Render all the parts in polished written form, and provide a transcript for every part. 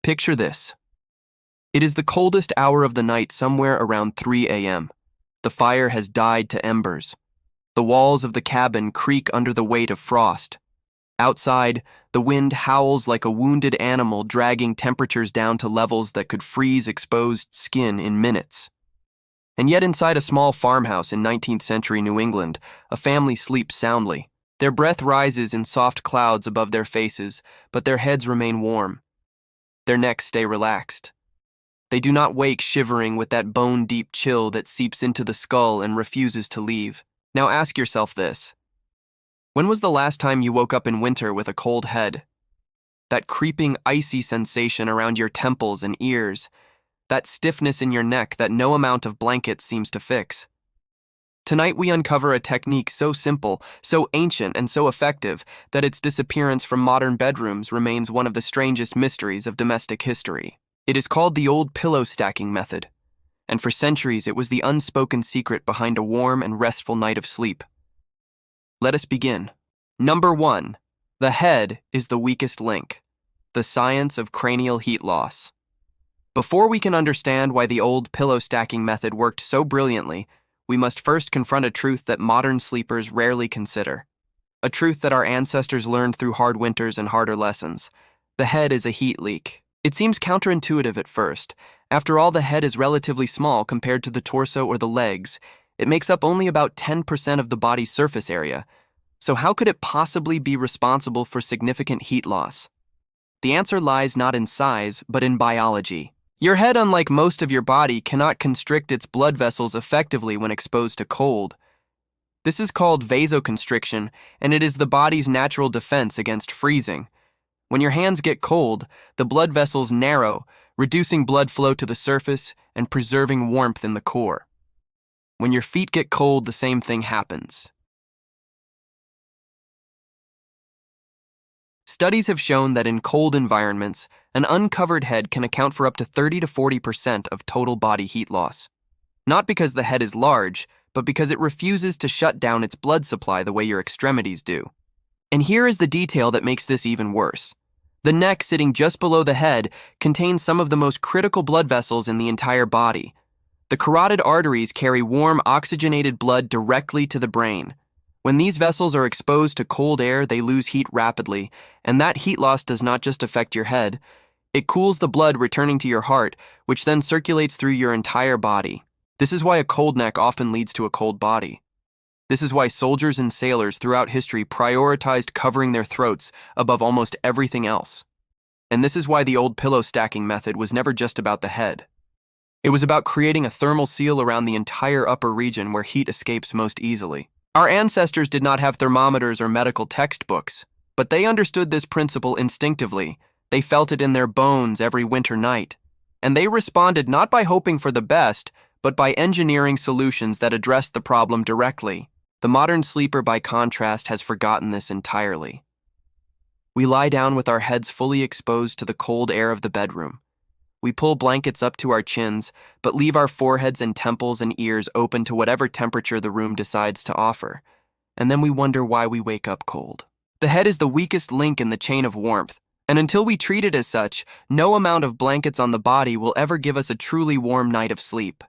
Picture this. It is the coldest hour of the night, somewhere around 3 a.m. The fire has died to embers. The walls of the cabin creak under the weight of frost. Outside, the wind howls like a wounded animal, dragging temperatures down to levels that could freeze exposed skin in minutes. And yet inside a small farmhouse in 19th century New England, a family sleeps soundly. Their breath rises in soft clouds above their faces, but their heads remain warm. Their necks stay relaxed. They do not wake shivering with that bone-deep chill that seeps into the skull and refuses to leave. Now ask yourself this. When was the last time you woke up in winter with a cold head? That creeping, icy sensation around your temples and ears, that stiffness in your neck that no amount of blankets seems to fix. Tonight we uncover a technique so simple, so ancient, and so effective that its disappearance from modern bedrooms remains one of the strangest mysteries of domestic history. It is called the old pillow stacking method, and for centuries it was the unspoken secret behind a warm and restful night of sleep. Let us begin. Number 1. The head is the weakest link. The science of cranial heat loss. Before we can understand why the old pillow stacking method worked so brilliantly, we must first confront a truth that modern sleepers rarely consider. A truth that our ancestors learned through hard winters and harder lessons. The head is a heat leak. It seems counterintuitive at first. After all, the head is relatively small compared to the torso or the legs. It makes up only about 10% of the body's surface area. So how could it possibly be responsible for significant heat loss? The answer lies not in size, but in biology. Your head, unlike most of your body, cannot constrict its blood vessels effectively when exposed to cold. This is called vasoconstriction, and it is the body's natural defense against freezing. When your hands get cold, the blood vessels narrow, reducing blood flow to the surface and preserving warmth in the core. When your feet get cold, the same thing happens. Studies have shown that in cold environments, an uncovered head can account for up to 30 to 40% of total body heat loss. Not because the head is large, but because it refuses to shut down its blood supply the way your extremities do. And here is the detail that makes this even worse. The neck, sitting just below the head, contains some of the most critical blood vessels in the entire body. The carotid arteries carry warm, oxygenated blood directly to the brain. When these vessels are exposed to cold air, they lose heat rapidly, and that heat loss does not just affect your head. It cools the blood returning to your heart, which then circulates through your entire body. This is why a cold neck often leads to a cold body. This is why soldiers and sailors throughout history prioritized covering their throats above almost everything else. And this is why the old pillow stacking method was never just about the head. It was about creating a thermal seal around the entire upper region where heat escapes most easily. Our ancestors did not have thermometers or medical textbooks, but they understood this principle instinctively. They felt it in their bones every winter night. And they responded not by hoping for the best, but by engineering solutions that addressed the problem directly. The modern sleeper, by contrast, has forgotten this entirely. We lie down with our heads fully exposed to the cold air of the bedroom. We pull blankets up to our chins, but leave our foreheads and temples and ears open to whatever temperature the room decides to offer. And then we wonder why we wake up cold. The head is the weakest link in the chain of warmth, and until we treat it as such, no amount of blankets on the body will ever give us a truly warm night of sleep.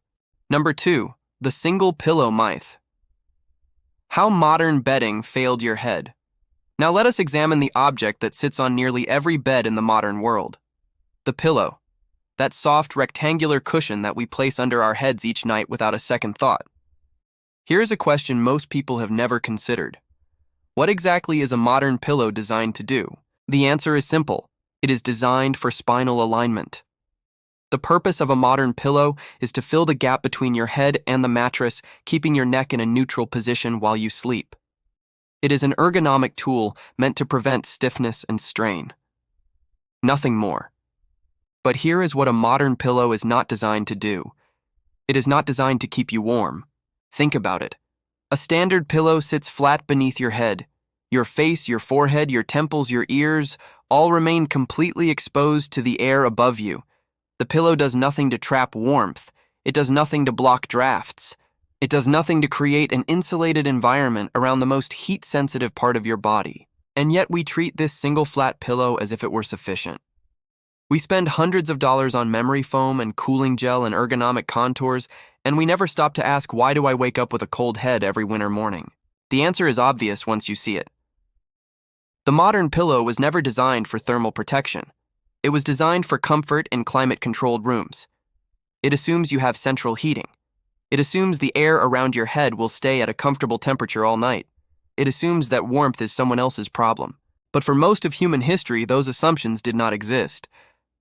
Number 2, the single pillow myth. How modern bedding failed your head. Now let us examine the object that sits on nearly every bed in the modern world. The pillow. That soft rectangular cushion that we place under our heads each night without a second thought. Here is a question most people have never considered. What exactly is a modern pillow designed to do? The answer is simple. It is designed for spinal alignment. The purpose of a modern pillow is to fill the gap between your head and the mattress, keeping your neck in a neutral position while you sleep. It is an ergonomic tool meant to prevent stiffness and strain. Nothing more. But here is what a modern pillow is not designed to do. It is not designed to keep you warm. Think about it. A standard pillow sits flat beneath your head. Your face, your forehead, your temples, your ears, all remain completely exposed to the air above you. The pillow does nothing to trap warmth. It does nothing to block drafts. It does nothing to create an insulated environment around the most heat-sensitive part of your body. And yet we treat this single flat pillow as if it were sufficient. We spend hundreds of dollars on memory foam and cooling gel and ergonomic contours, and we never stop to ask, why do I wake up with a cold head every winter morning? The answer is obvious once you see it. The modern pillow was never designed for thermal protection. It was designed for comfort in climate-controlled rooms. It assumes you have central heating. It assumes the air around your head will stay at a comfortable temperature all night. It assumes that warmth is someone else's problem. But for most of human history, those assumptions did not exist.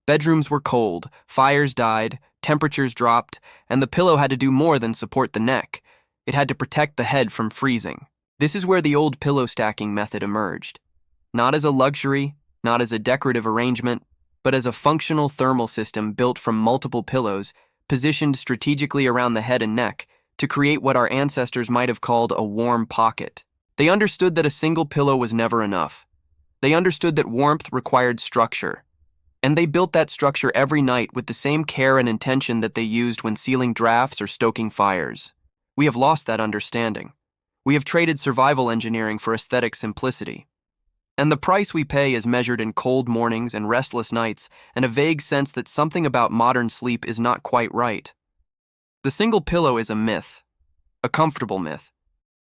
Bedrooms were cold, fires died, temperatures dropped, and the pillow had to do more than support the neck. It had to protect the head from freezing. This is where the old pillow stacking method emerged. Not as a luxury, not as a decorative arrangement, but as a functional thermal system built from multiple pillows, positioned strategically around the head and neck to create what our ancestors might have called a warm pocket. They understood that a single pillow was never enough. They understood that warmth required structure. And they built that structure every night with the same care and intention that they used when sealing drafts or stoking fires. We have lost that understanding. We have traded survival engineering for aesthetic simplicity. And the price we pay is measured in cold mornings and restless nights and a vague sense that something about modern sleep is not quite right. The single pillow is a myth, a comfortable myth,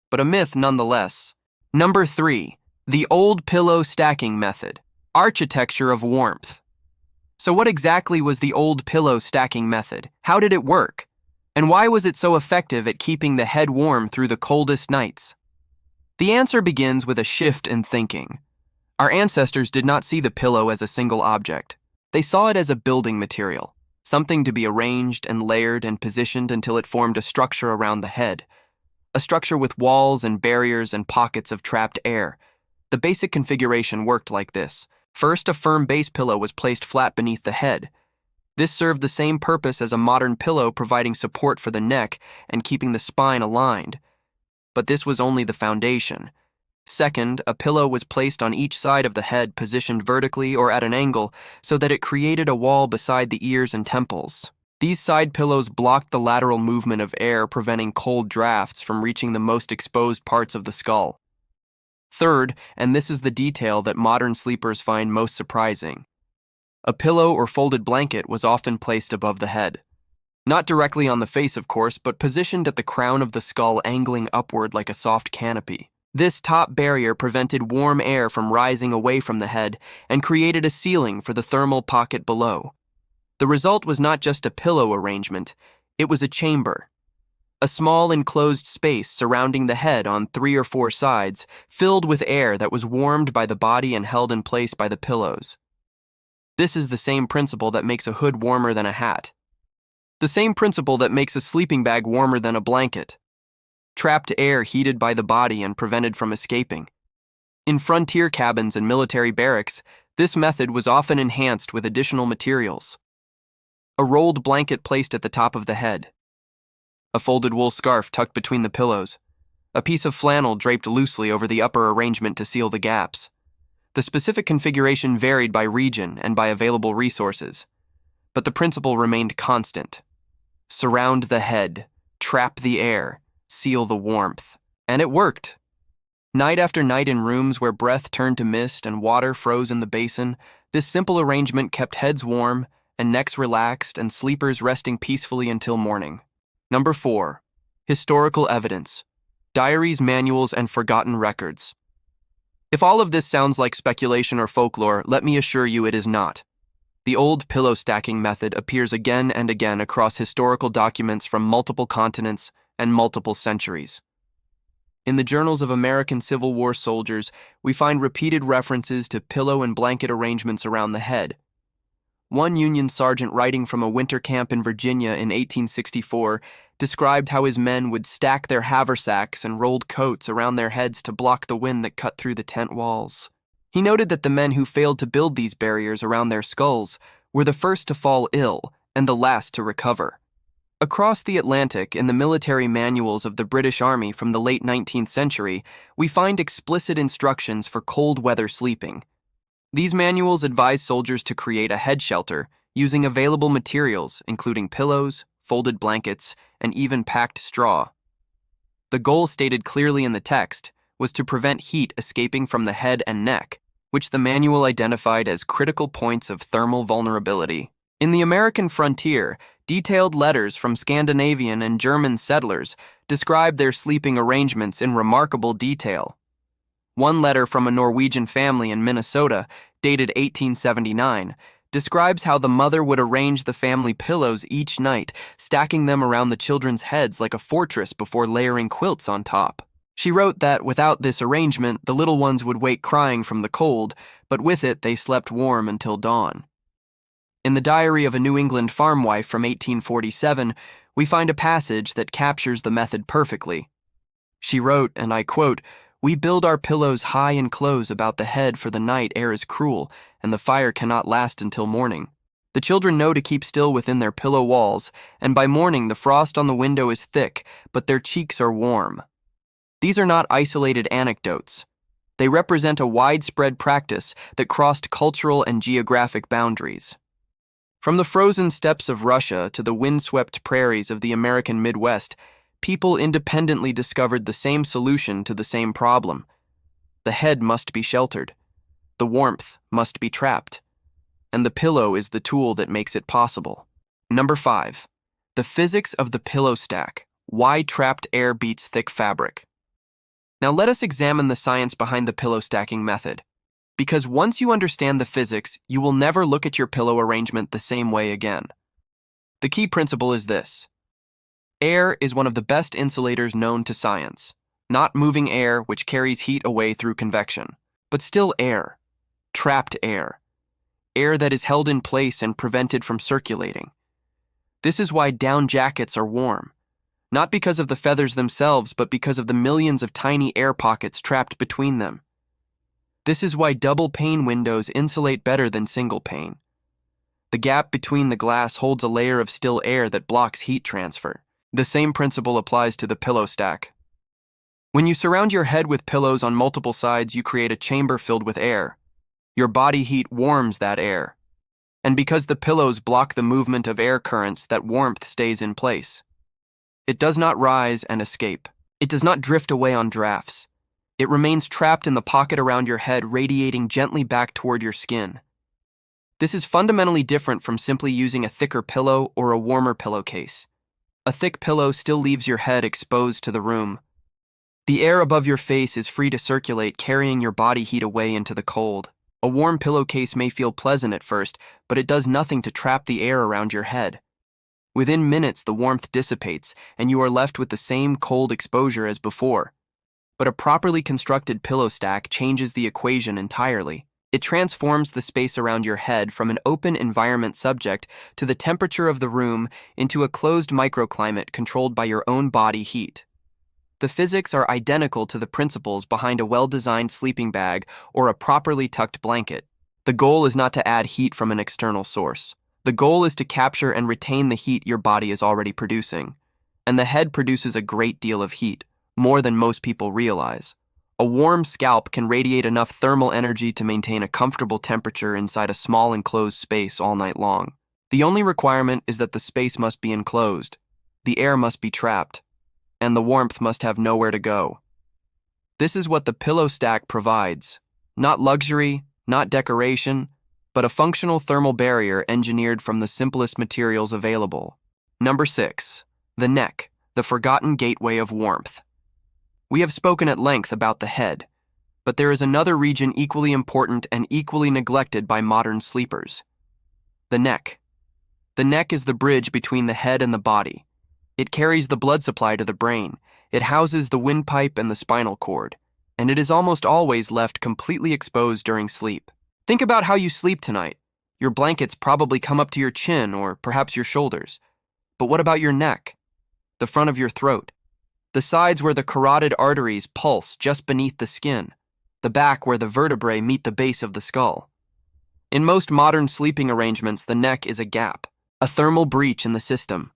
but a myth nonetheless. Number 3, the old pillow stacking method, architecture of warmth. So what exactly was the old pillow stacking method? How did it work? And why was it so effective at keeping the head warm through the coldest nights? The answer begins with a shift in thinking. Our ancestors did not see the pillow as a single object. They saw it as a building material, something to be arranged and layered and positioned until it formed a structure around the head. A structure with walls and barriers and pockets of trapped air. The basic configuration worked like this. First, a firm base pillow was placed flat beneath the head. This served the same purpose as a modern pillow, providing support for the neck and keeping the spine aligned. But this was only the foundation. Second, a pillow was placed on each side of the head, positioned vertically or at an angle, so that it created a wall beside the ears and temples. These side pillows blocked the lateral movement of air, preventing cold drafts from reaching the most exposed parts of the skull. Third, and this is the detail that modern sleepers find most surprising, a pillow or folded blanket was often placed above the head. Not directly on the face, of course, but positioned at the crown of the skull, angling upward like a soft canopy. This top barrier prevented warm air from rising away from the head and created a ceiling for the thermal pocket below. The result was not just a pillow arrangement, it was a chamber. A small enclosed space surrounding the head on 3 or 4 sides, filled with air that was warmed by the body and held in place by the pillows. This is the same principle that makes a hood warmer than a hat. The same principle that makes a sleeping bag warmer than a blanket. Trapped air heated by the body and prevented from escaping. In frontier cabins and military barracks, this method was often enhanced with additional materials. A rolled blanket placed at the top of the head. A folded wool scarf tucked between the pillows. A piece of flannel draped loosely over the upper arrangement to seal the gaps. The specific configuration varied by region and by available resources, but the principle remained constant. Surround the head, trap the air, seal the warmth. And it worked. Night after night in rooms where breath turned to mist and water froze in the basin, this simple arrangement kept heads warm and necks relaxed and sleepers resting peacefully until morning. Number 4. Historical evidence. Diaries, manuals, and forgotten records. If all of this sounds like speculation or folklore, let me assure you it is not. The old pillow stacking method appears again and again across historical documents from multiple continents and multiple centuries. In the journals of American Civil War soldiers, we find repeated references to pillow and blanket arrangements around the head. One Union sergeant writing from a winter camp in Virginia in 1864 described how his men would stack their haversacks and rolled coats around their heads to block the wind that cut through the tent walls. He noted that the men who failed to build these barriers around their skulls were the first to fall ill and the last to recover. Across the Atlantic, in the military manuals of the British Army from the late 19th century, we find explicit instructions for cold weather sleeping. These manuals advise soldiers to create a head shelter using available materials, including pillows, folded blankets, and even packed straw. The goal stated clearly in the text was to prevent heat escaping from the head and neck. which the manual identified as critical points of thermal vulnerability. In the American frontier, detailed letters from Scandinavian and German settlers describe their sleeping arrangements in remarkable detail. One letter from a Norwegian family in Minnesota, dated 1879, describes how the mother would arrange the family pillows each night, stacking them around the children's heads like a fortress before layering quilts on top. She wrote that without this arrangement, the little ones would wake crying from the cold, but with it they slept warm until dawn. In the diary of a New England farm wife from 1847, we find a passage that captures the method perfectly. She wrote, and I quote, "We build our pillows high and close about the head, for the night air is cruel, and the fire cannot last until morning. The children know to keep still within their pillow walls, and by morning the frost on the window is thick, but their cheeks are warm." These are not isolated anecdotes. They represent a widespread practice that crossed cultural and geographic boundaries. From the frozen steppes of Russia to the windswept prairies of the American Midwest, people independently discovered the same solution to the same problem. The head must be sheltered. The warmth must be trapped. And the pillow is the tool that makes it possible. Number 5. The physics of the pillow stack. Why trapped air beats thick fabric. Now let us examine the science behind the pillow stacking method. Because once you understand the physics, you will never look at your pillow arrangement the same way again. The key principle is this. Air is one of the best insulators known to science. Not moving air, which carries heat away through convection, but still air. Trapped air. Air that is held in place and prevented from circulating. This is why down jackets are warm. Not because of the feathers themselves, but because of the millions of tiny air pockets trapped between them. This is why double-pane windows insulate better than single-pane. The gap between the glass holds a layer of still air that blocks heat transfer. The same principle applies to the pillow stack. When you surround your head with pillows on multiple sides, you create a chamber filled with air. Your body heat warms that air. And because the pillows block the movement of air currents, that warmth stays in place. It does not rise and escape. It does not drift away on drafts. It remains trapped in the pocket around your head, radiating gently back toward your skin. This is fundamentally different from simply using a thicker pillow or a warmer pillowcase. A thick pillow still leaves your head exposed to the room. The air above your face is free to circulate, carrying your body heat away into the cold. A warm pillowcase may feel pleasant at first, but it does nothing to trap the air around your head. Within minutes, the warmth dissipates, and you are left with the same cold exposure as before. But a properly constructed pillow stack changes the equation entirely. It transforms the space around your head from an open environment subject to the temperature of the room into a closed microclimate controlled by your own body heat. The physics are identical to the principles behind a well-designed sleeping bag or a properly tucked blanket. The goal is not to add heat from an external source. The goal is to capture and retain the heat your body is already producing. And the head produces a great deal of heat, more than most people realize. A warm scalp can radiate enough thermal energy to maintain a comfortable temperature inside a small enclosed space all night long. The only requirement is that the space must be enclosed, the air must be trapped, and the warmth must have nowhere to go. This is what the pillow stack provides. Not luxury, not decoration, but a functional thermal barrier engineered from the simplest materials available. Number 6. The neck, the forgotten gateway of warmth. We have spoken at length about the head, but there is another region equally important and equally neglected by modern sleepers. The neck. The neck is the bridge between the head and the body. It carries the blood supply to the brain. It houses the windpipe and the spinal cord, and it is almost always left completely exposed during sleep. Think about how you sleep tonight. Your blankets probably come up to your chin or perhaps your shoulders. But what about your neck? The front of your throat? The sides where the carotid arteries pulse just beneath the skin? The back where the vertebrae meet the base of the skull? In most modern sleeping arrangements, the neck is a gap, a thermal breach in the system.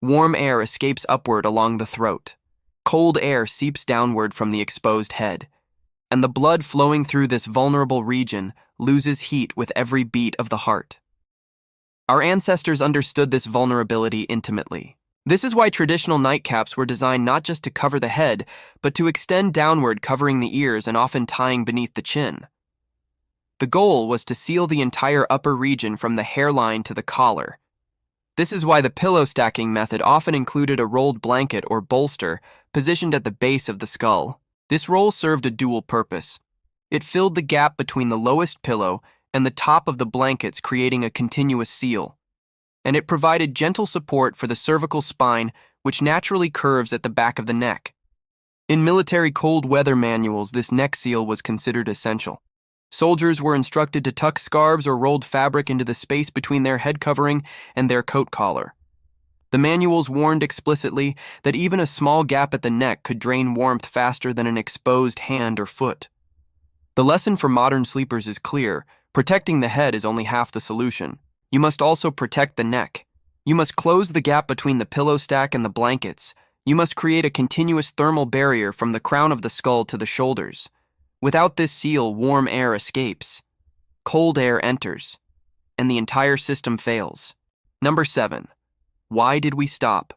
Warm air escapes upward along the throat. Cold air seeps downward from the exposed head. And the blood flowing through this vulnerable region loses heat with every beat of the heart. Our ancestors understood this vulnerability intimately. This is why traditional nightcaps were designed not just to cover the head, but to extend downward, covering the ears and often tying beneath the chin. The goal was to seal the entire upper region from the hairline to the collar. This is why the pillow stacking method often included a rolled blanket or bolster positioned at the base of the skull. This roll served a dual purpose. It filled the gap between the lowest pillow and the top of the blankets, creating a continuous seal. And it provided gentle support for the cervical spine, which naturally curves at the back of the neck. In military cold weather manuals, this neck seal was considered essential. Soldiers were instructed to tuck scarves or rolled fabric into the space between their head covering and their coat collar. The manuals warned explicitly that even a small gap at the neck could drain warmth faster than an exposed hand or foot. The lesson for modern sleepers is clear: protecting the head is only half the solution. You must also protect the neck. You must close the gap between the pillow stack and the blankets. You must create a continuous thermal barrier from the crown of the skull to the shoulders. Without this seal, warm air escapes, cold air enters, and the entire system fails. Number 7. Why did we stop?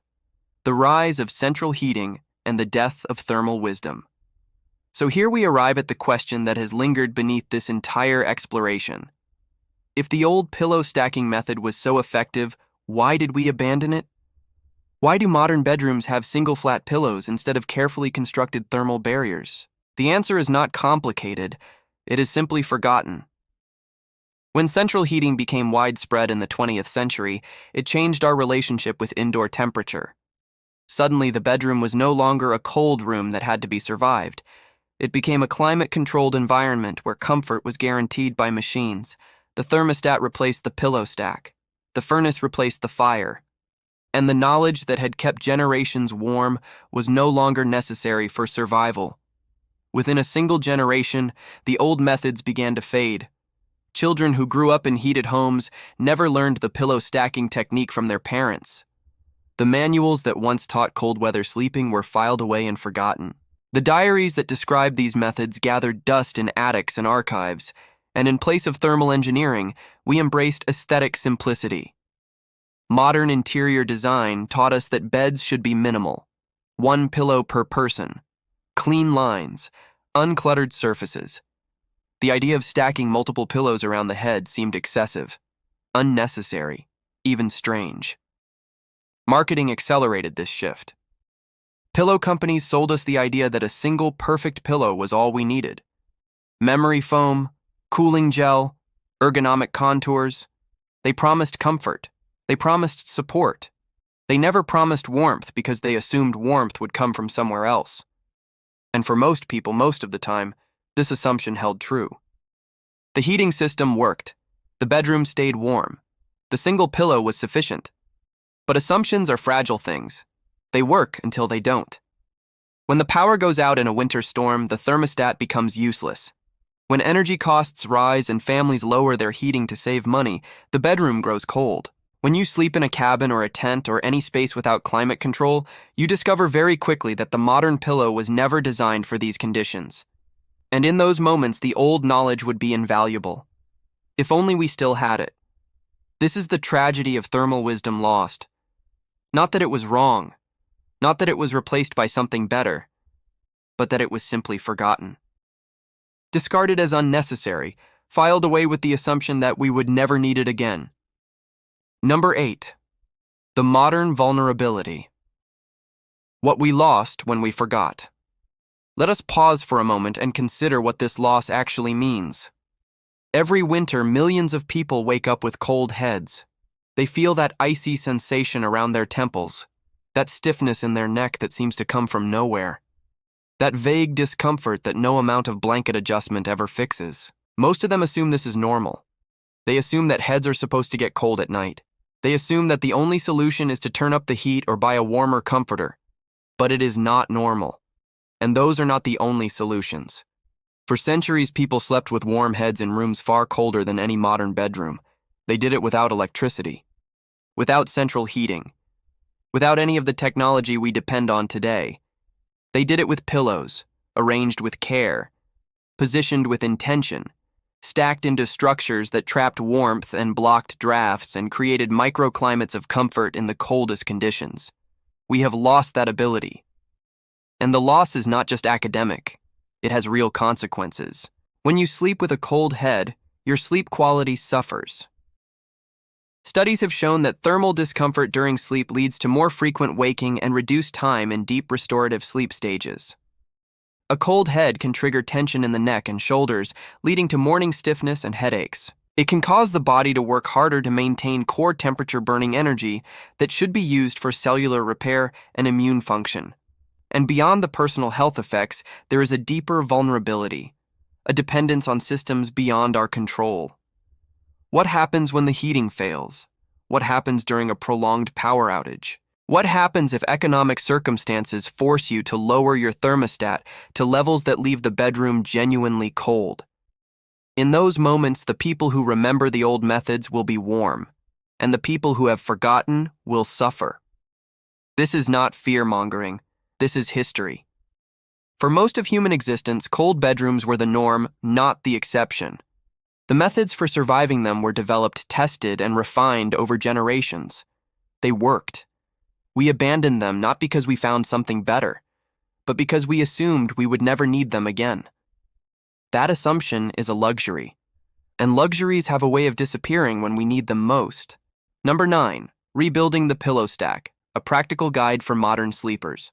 The rise of central heating and the death of thermal wisdom. So here we arrive at the question that has lingered beneath this entire exploration. If the old pillow stacking method was so effective, why did we abandon it? Why do modern bedrooms have single flat pillows instead of carefully constructed thermal barriers? The answer is not complicated, it is simply forgotten. When central heating became widespread in the 20th century, it changed our relationship with indoor temperature. Suddenly, the bedroom was no longer a cold room that had to be survived. It became a climate-controlled environment where comfort was guaranteed by machines. The thermostat replaced the pillow stack. The furnace replaced the fire. And the knowledge that had kept generations warm was no longer necessary for survival. Within a single generation, the old methods began to fade. Children who grew up in heated homes never learned the pillow stacking technique from their parents. The manuals that once taught cold weather sleeping were filed away and forgotten. The diaries that described these methods gathered dust in attics and archives, and in place of thermal engineering, we embraced aesthetic simplicity. Modern interior design taught us that beds should be minimal, one pillow per person, clean lines, uncluttered surfaces. The idea of stacking multiple pillows around the head seemed excessive, unnecessary, even strange. Marketing accelerated this shift. Pillow companies sold us the idea that a single perfect pillow was all we needed. Memory foam, cooling gel, ergonomic contours. They promised comfort. They promised support. They never promised warmth because they assumed warmth would come from somewhere else. And for most people, most of the time, this assumption held true. The heating system worked. The bedroom stayed warm. The single pillow was sufficient. But assumptions are fragile things. They work until they don't. When the power goes out in a winter storm, the thermostat becomes useless. When energy costs rise and families lower their heating to save money, the bedroom grows cold. When you sleep in a cabin or a tent or any space without climate control, you discover very quickly that the modern pillow was never designed for these conditions. And in those moments, the old knowledge would be invaluable. If only we still had it. This is the tragedy of thermal wisdom lost. Not that it was wrong, not that it was replaced by something better, but that it was simply forgotten. Discarded as unnecessary, filed away with the assumption that we would never need it again. Number 8. The modern vulnerability. What we lost when we forgot. Let us pause for a moment and consider what this loss actually means. Every winter, millions of people wake up with cold heads. They feel that icy sensation around their temples, that stiffness in their neck that seems to come from nowhere, that vague discomfort that no amount of blanket adjustment ever fixes. Most of them assume this is normal. They assume that heads are supposed to get cold at night. They assume that the only solution is to turn up the heat or buy a warmer comforter. But it is not normal. And those are not the only solutions. For centuries, people slept with warm heads in rooms far colder than any modern bedroom. They did it without electricity, without central heating, without any of the technology we depend on today. They did it with pillows, arranged with care, positioned with intention, stacked into structures that trapped warmth and blocked drafts and created microclimates of comfort in the coldest conditions. We have lost that ability. And the loss is not just academic. It has real consequences. When you sleep with a cold head, your sleep quality suffers. Studies have shown that thermal discomfort during sleep leads to more frequent waking and reduced time in deep restorative sleep stages. A cold head can trigger tension in the neck and shoulders, leading to morning stiffness and headaches. It can cause the body to work harder to maintain core temperature-burning energy that should be used for cellular repair and immune function. And beyond the personal health effects, there is a deeper vulnerability, a dependence on systems beyond our control. What happens when the heating fails? What happens during a prolonged power outage? What happens if economic circumstances force you to lower your thermostat to levels that leave the bedroom genuinely cold? In those moments, the people who remember the old methods will be warm, and the people who have forgotten will suffer. This is not fear-mongering. This is history. For most of human existence, cold bedrooms were the norm, not the exception. The methods for surviving them were developed, tested, and refined over generations. They worked. We abandoned them not because we found something better, but because we assumed we would never need them again. That assumption is a luxury, and luxuries have a way of disappearing when we need them most. Number 9, rebuilding the pillow stack, a practical guide for modern sleepers.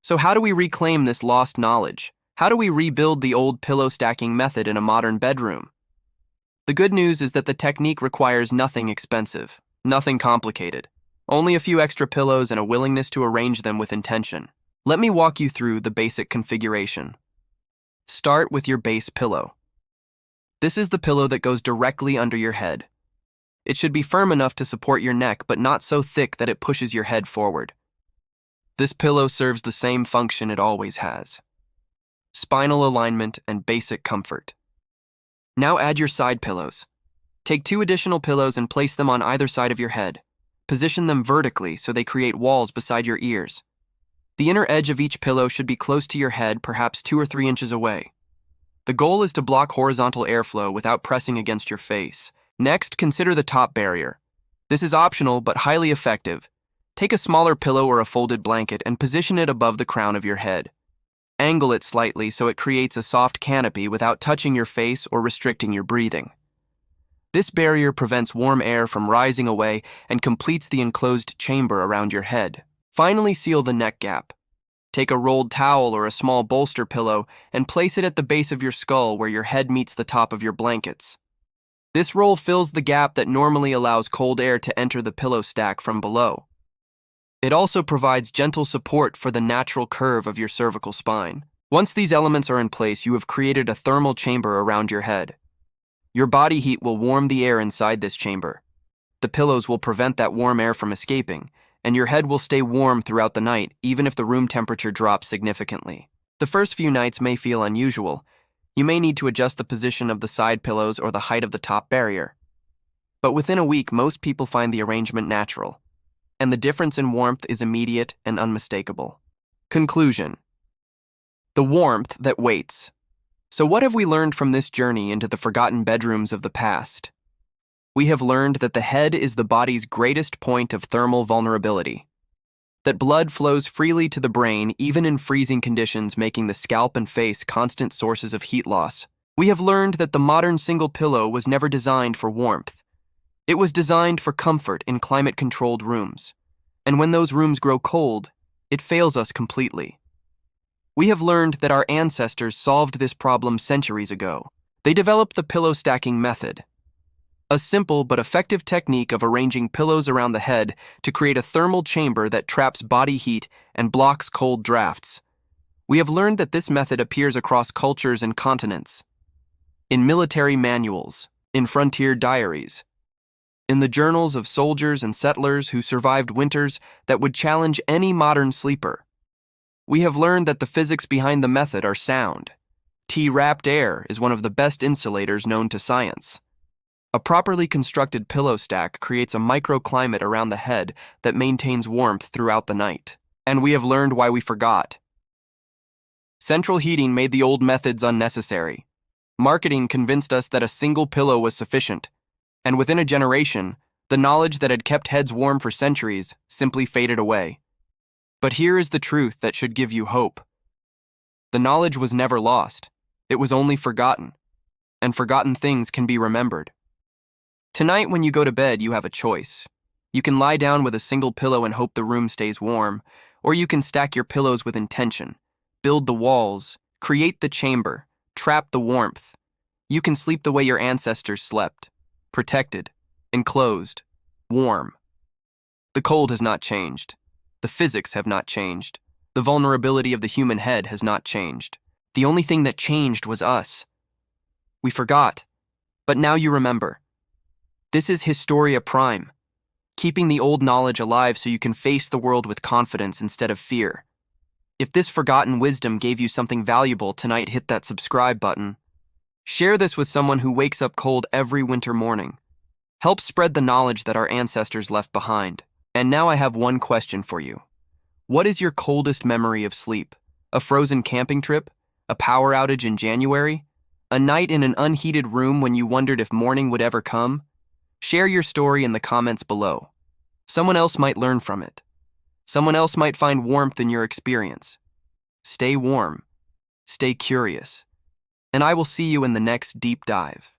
So how do we reclaim this lost knowledge? How do we rebuild the old pillow stacking method in a modern bedroom? The good news is that the technique requires nothing expensive, nothing complicated. Only a few extra pillows and a willingness to arrange them with intention. Let me walk you through the basic configuration. Start with your base pillow. This is the pillow that goes directly under your head. It should be firm enough to support your neck, but not so thick that it pushes your head forward. This pillow serves the same function it always has: spinal alignment and basic comfort. Now add your side pillows. Take 2 additional pillows and place them on either side of your head. Position them vertically so they create walls beside your ears. The inner edge of each pillow should be close to your head, perhaps 2 or 3 inches away. The goal is to block horizontal airflow without pressing against your face. Next, consider the top barrier. This is optional but highly effective. Take a smaller pillow or a folded blanket and position it above the crown of your head. Angle it slightly so it creates a soft canopy without touching your face or restricting your breathing. This barrier prevents warm air from rising away and completes the enclosed chamber around your head. Finally, seal the neck gap. Take a rolled towel or a small bolster pillow and place it at the base of your skull where your head meets the top of your blankets. This roll fills the gap that normally allows cold air to enter the pillow stack from below. It also provides gentle support for the natural curve of your cervical spine. Once these elements are in place, you have created a thermal chamber around your head. Your body heat will warm the air inside this chamber. The pillows will prevent that warm air from escaping, and your head will stay warm throughout the night, even if the room temperature drops significantly. The first few nights may feel unusual. You may need to adjust the position of the side pillows or the height of the top barrier. But within a week, most people find the arrangement natural, and the difference in warmth is immediate and unmistakable. Conclusion: the warmth that waits. So what have we learned from this journey into the forgotten bedrooms of the past? We have learned that the head is the body's greatest point of thermal vulnerability, that blood flows freely to the brain even in freezing conditions, making the scalp and face constant sources of heat loss. We have learned that the modern single pillow was never designed for warmth. It was designed for comfort in climate-controlled rooms. And when those rooms grow cold, it fails us completely. We have learned that our ancestors solved this problem centuries ago. They developed the pillow stacking method, a simple but effective technique of arranging pillows around the head to create a thermal chamber that traps body heat and blocks cold drafts. We have learned that this method appears across cultures and continents, in military manuals, in frontier diaries, in the journals of soldiers and settlers who survived winters that would challenge any modern sleeper. We have learned that the physics behind the method are sound. T-wrapped air is one of the best insulators known to science. A properly constructed pillow stack creates a microclimate around the head that maintains warmth throughout the night. And we have learned why we forgot. Central heating made the old methods unnecessary. Marketing convinced us that a single pillow was sufficient. And within a generation, the knowledge that had kept heads warm for centuries simply faded away. But here is the truth that should give you hope. The knowledge was never lost. It was only forgotten. and forgotten things can be remembered. Tonight, when you go to bed, you have a choice. You can lie down with a single pillow and hope the room stays warm, or you can stack your pillows with intention, build the walls, create the chamber, trap the warmth. You can sleep the way your ancestors slept, protected, enclosed, warm. The cold has not changed. The physics have not changed. The vulnerability of the human head has not changed. The only thing that changed was us. We forgot, but now you remember. This is Historia Prime, keeping the old knowledge alive so you can face the world with confidence instead of fear. If this forgotten wisdom gave you something valuable tonight, hit that subscribe button. Share this with someone who wakes up cold every winter morning. Help spread the knowledge that our ancestors left behind. And now I have one question for you. What is your coldest memory of sleep? A frozen camping trip? A power outage in January? A night in an unheated room when you wondered if morning would ever come? Share your story in the comments below. Someone else might learn from it. Someone else might find warmth in your experience. Stay warm. Stay curious. And I will see you in the next deep dive.